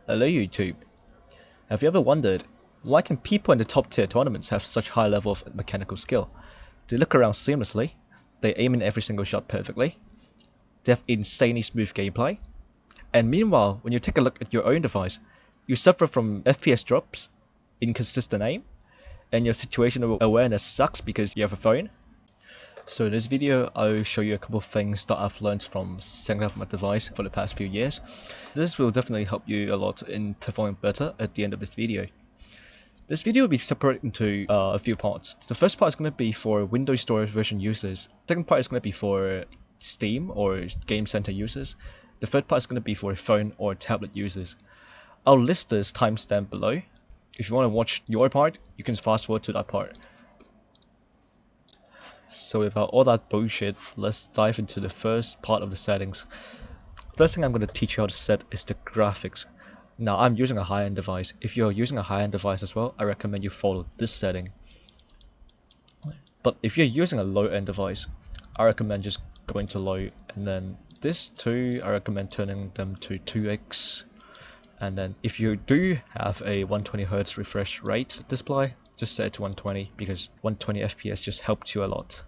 Hello YouTube. Have you ever wondered, why can people in the top tier tournaments have such high level of mechanical skill? They look around seamlessly, they aim in every single shot perfectly, they have insanely smooth gameplay, and meanwhile, when you take a look at your own device, you suffer from FPS drops, inconsistent aim, and your situational awareness sucks because you have a phone. So in this video, I'll show you a couple of things that I've learned from setting up my device for the past few years. This will definitely help you a lot in performing better at the end of this video. This video will be separated into a few parts. The first part is going to be for Windows Store version users. The second part is going to be for Steam or Game Center users. The third part is going to be for phone or tablet users. I'll list this timestamp below. If you want to watch your part, you can fast forward to that part. So without all that bullshit, let's dive into the first part of the settings. First thing I'm going to teach you how to set is the graphics. Now I'm using a high-end device. If you're using a high-end device as well, I recommend you follow this setting. But if you're using a low-end device, I recommend just going to low, and then this too, I recommend turning them to 2x. And then if you do have a 120Hz refresh rate display, just set it to 120 because 120 FPS just helped you a lot.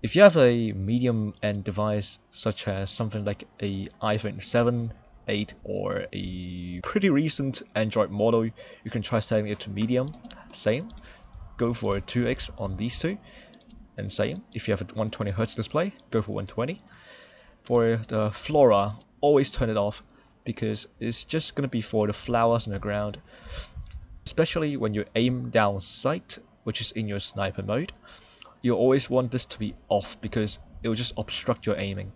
If you have a medium-end device such as something like a iPhone 7, 8 or a pretty recent Android model, you can try setting it to medium. Same, go for a 2x on these two, and same, if you have a 120Hz display, go for 120. For the flora, always turn it off because it's just going to be for the flowers on the ground. Especially when you aim down sight, which is in your sniper mode, you always want this to be off because it will just obstruct your aiming.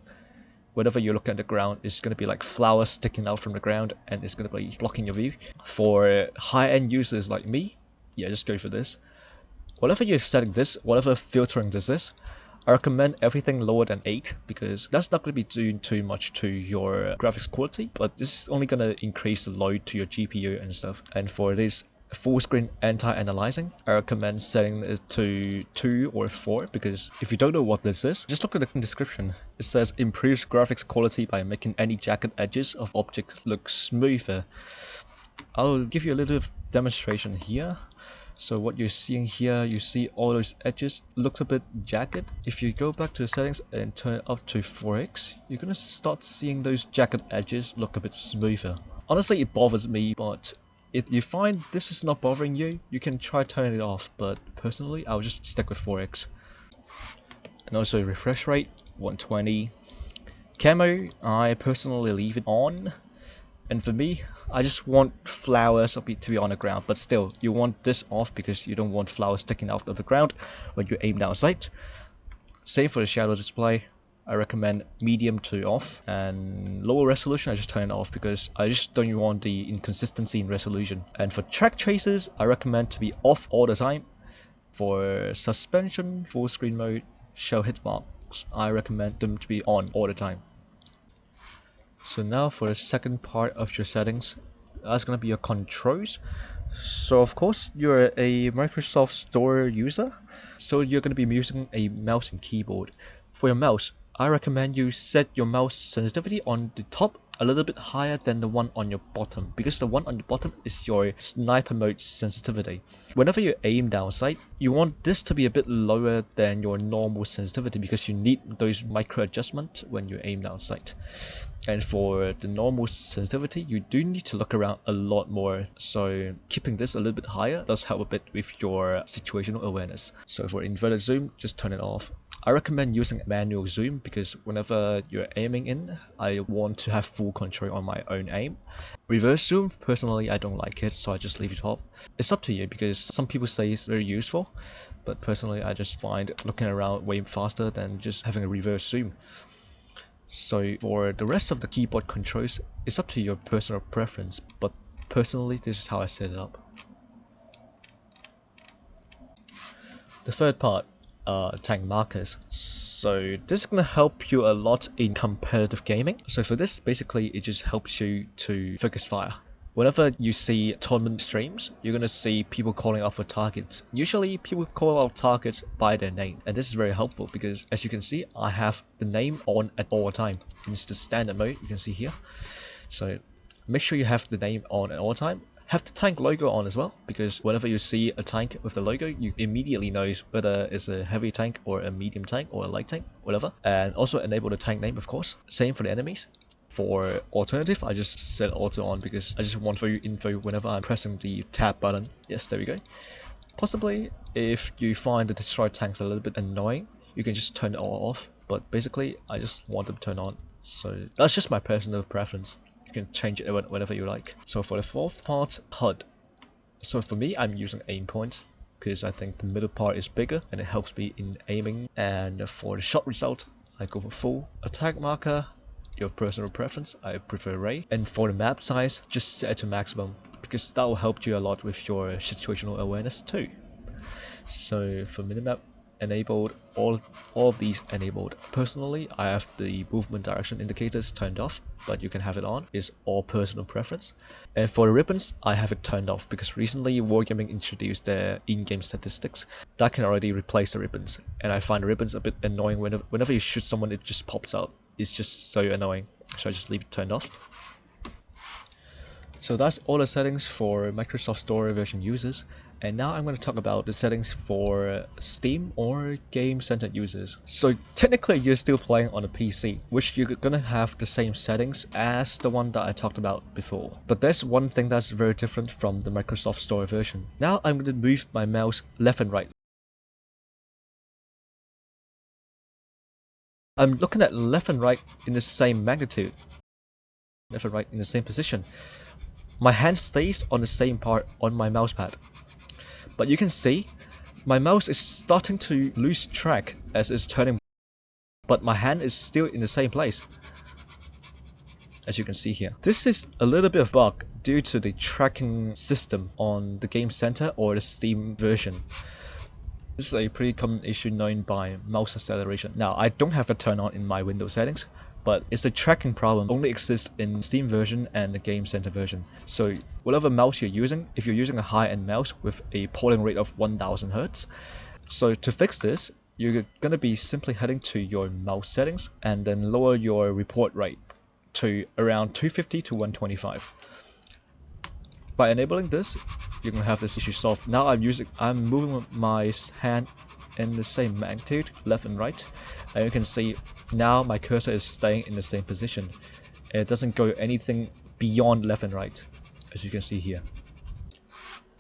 Whenever you look at the ground, it's going to be like flowers sticking out from the ground and it's going to be blocking your view. For high-end users like me, yeah, just go for this. Whatever you're setting this, whatever filtering this is, I recommend everything lower than 8 because that's not going to be doing too much to your graphics quality, but this is only going to increase the load to your GPU and stuff. And for this full screen anti-aliasing, I recommend setting it to 2 or 4 because if you don't know what this is, just look at the description. It says improves graphics quality by making any jagged edges of objects look smoother. I'll give you a little demonstration here. So what you're seeing here, you see all those edges looks a bit jagged. If you go back to the settings and turn it up to 4x, you're gonna start seeing those jagged edges look a bit smoother. Honestly, it bothers me, but if you find this is not bothering you, you can try turning it off, but personally, I'll just stick with 4x. And also refresh rate, 120. Camo, I personally leave it on. And for me, I just want flowers to be on the ground, but still, you want this off because you don't want flowers sticking out of the ground when you aim down sight. Same for the shadow display. I recommend medium to off, and lower resolution I just turn it off because I just don't want the inconsistency in resolution. And for track traces, I recommend to be off all the time. For suspension, full screen mode, show hit marks, I recommend them to be on all the time. So now for the second part of your settings, that's going to be your controls. So of course you're a Microsoft Store user, so you're going to be using a mouse and keyboard. For your mouse, I recommend you set your mouse sensitivity on the top a little bit higher than the one on your bottom, because the one on the bottom is your sniper mode sensitivity. Whenever you aim down sight, you want this to be a bit lower than your normal sensitivity because you need those micro adjustments when you aim down sight. And for the normal sensitivity, you do need to look around a lot more, so keeping this a little bit higher does help a bit with your situational awareness. So for inverted zoom, just turn it off. I recommend using manual zoom because whenever you're aiming in, I want to have full control on my own aim. Reverse zoom, personally I don't like it, so I just leave it off. It's up to you because some people say it's very useful, but personally I just find looking around way faster than just having a reverse zoom. So for the rest of the keyboard controls, it's up to your personal preference, but personally this is how I set it up. The third part, tank markers. So this is going to help you a lot in competitive gaming. So for this, basically it just helps you to focus fire. Whenever you see tournament streams, you're going to see people calling out for targets. Usually people call out targets by their name, and this is very helpful because as you can see, I have the name on at all time. In the standard mode, you can see here. So make sure you have the name on at all time. Have the tank logo on as well, because whenever you see a tank with the logo, you immediately knows whether it's a heavy tank or a medium tank or a light tank, whatever. And also enable the tank name, of course. Same for the enemies. For alternative, I just set auto on because I just want for you info whenever I'm pressing the tab button. Yes, there we go. Possibly, if you find the destroy tanks a little bit annoying, you can just turn it all off. But basically, I just want them turned on. So that's just my personal preference. You can change it whenever you like. So for the fourth part, HUD. So for me, I'm using aim point because I think the middle part is bigger and it helps me in aiming. And for the shot result, I go for full. Attack marker, your personal preference, I prefer Ray. And for the map size, just set it to maximum because that will help you a lot with your situational awareness too. So for minimap enabled, all of these enabled. Personally, I have the movement direction indicators turned off, but you can have it on. It's all personal preference. And for the ribbons, I have it turned off because recently Wargaming introduced their in-game statistics that can already replace the ribbons. And I find the ribbons a bit annoying whenever you shoot someone, it just pops out. It's just so annoying. So I just leave it turned off. So that's all the settings for Microsoft Store version users. And now I'm going to talk about the settings for Steam or Game Center users. So technically you're still playing on a PC, which you're going to have the same settings as the one that I talked about before. But there's one thing that's very different from the Microsoft Store version. Now I'm going to move my mouse left and right. I'm looking at left and right in the same magnitude. Left and right in the same position. My hand stays on the same part on my mouse pad. But you can see, my mouse is starting to lose track as it's turning, but my hand is still in the same place, as you can see here. This is a little bit of bug due to the tracking system on the Game Center or the Steam version. This is a pretty common issue known by mouse acceleration. Now, I don't have it turned on in my Windows settings, but it's a tracking problem only exists in Steam version and the Game Center version. So whatever mouse you're using, if you're using a high-end mouse with a polling rate of 1000 Hz, so to fix this, you're going to be simply heading to your mouse settings and then lower your report rate to around 250 to 125. By enabling this, you're going to have this issue solved. Now I'm moving my hand in the same magnitude, left and right, and you can see now my cursor is staying in the same position. It doesn't go anything beyond left and right, as you can see here.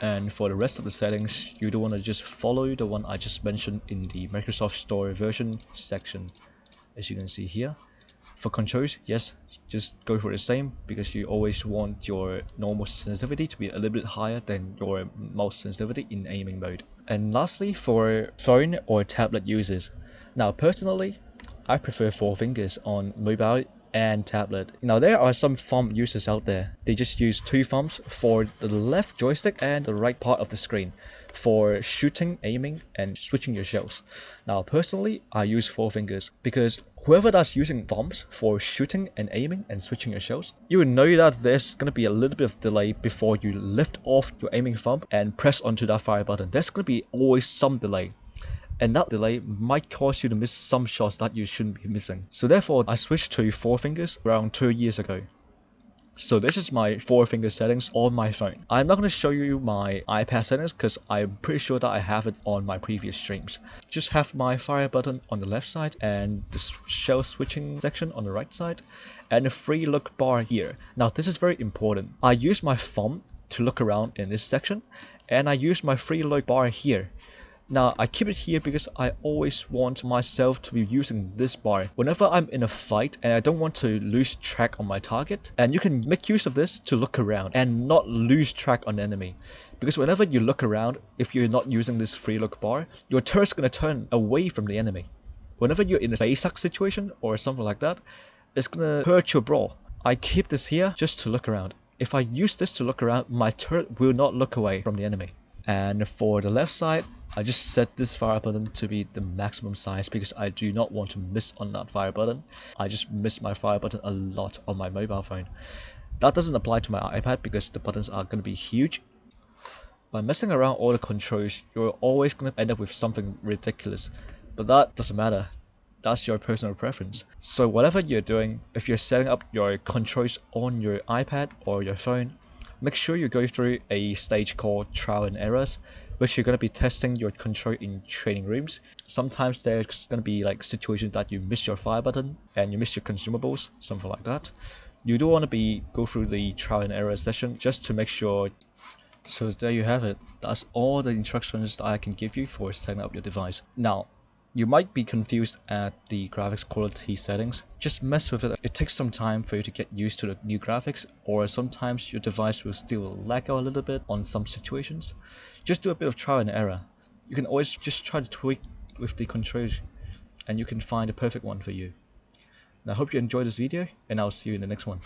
And for the rest of the settings, you don't want to just follow the one I just mentioned in the Microsoft Store version section, as you can see here. For controls, yes, just go for the same because you always want your normal sensitivity to be a little bit higher than your mouse sensitivity in aiming mode. And lastly, for phone or tablet users. Now personally, I prefer 4 fingers on mobile and tablet. Now there are some thumb users out there. They just use 2 thumbs for the left joystick and the right part of the screen for shooting, aiming, and switching your shells. Now personally, I use 4 fingers because whoever that's using thumbs for shooting and aiming and switching your shells, you will know that there's going to be a little bit of delay before you lift off your aiming thumb and press onto that fire button. There's going to be always some delay. And that delay might cause you to miss some shots that you shouldn't be missing. So therefore, I switched to 4 fingers around 2 years ago. So this is my 4 finger settings on my phone. I'm not going to show you my iPad settings because I'm pretty sure that I have it on my previous streams. Just have my fire button on the left side and the shell switching section on the right side and the free look bar here. Now this is very important. I use my thumb to look around in this section and I use my free look bar here. Now, I keep it here because I always want myself to be using this bar whenever I'm in a fight and I don't want to lose track on my target. And you can make use of this to look around and not lose track on the enemy. Because whenever you look around, if you're not using this free look bar, your turret's going to turn away from the enemy. Whenever you're in a basic situation or something like that, it's going to hurt your brawl. I keep this here just to look around. If I use this to look around, my turret will not look away from the enemy. And for the left side, I just set this fire button to be the maximum size because I do not want to miss on that fire button. I just miss my fire button a lot on my mobile phone. That doesn't apply to my iPad because the buttons are going to be huge. By messing around all the controls, you're always going to end up with something ridiculous. But that doesn't matter that's your personal preference. So whatever you're doing, if you're setting up your controls on your iPad or your phone, make sure you go through a stage called trial and errors, which you're going to be testing your control in training rooms. Sometimes there's going to be like situations that you miss your fire button and you miss your consumables, something like that. You do want to go through the trial and error session just to make sure. So there you have it. That's all the instructions that I can give you for setting up your device. Now, you might be confused at the graphics quality settings. Just mess with it. It takes some time for you to get used to the new graphics, or sometimes your device will still lag out a little bit on some situations. Just do a bit of trial and error. You can always just try to tweak with the controls and you can find a perfect one for you. And I hope you enjoyed this video, and I'll see you in the next one.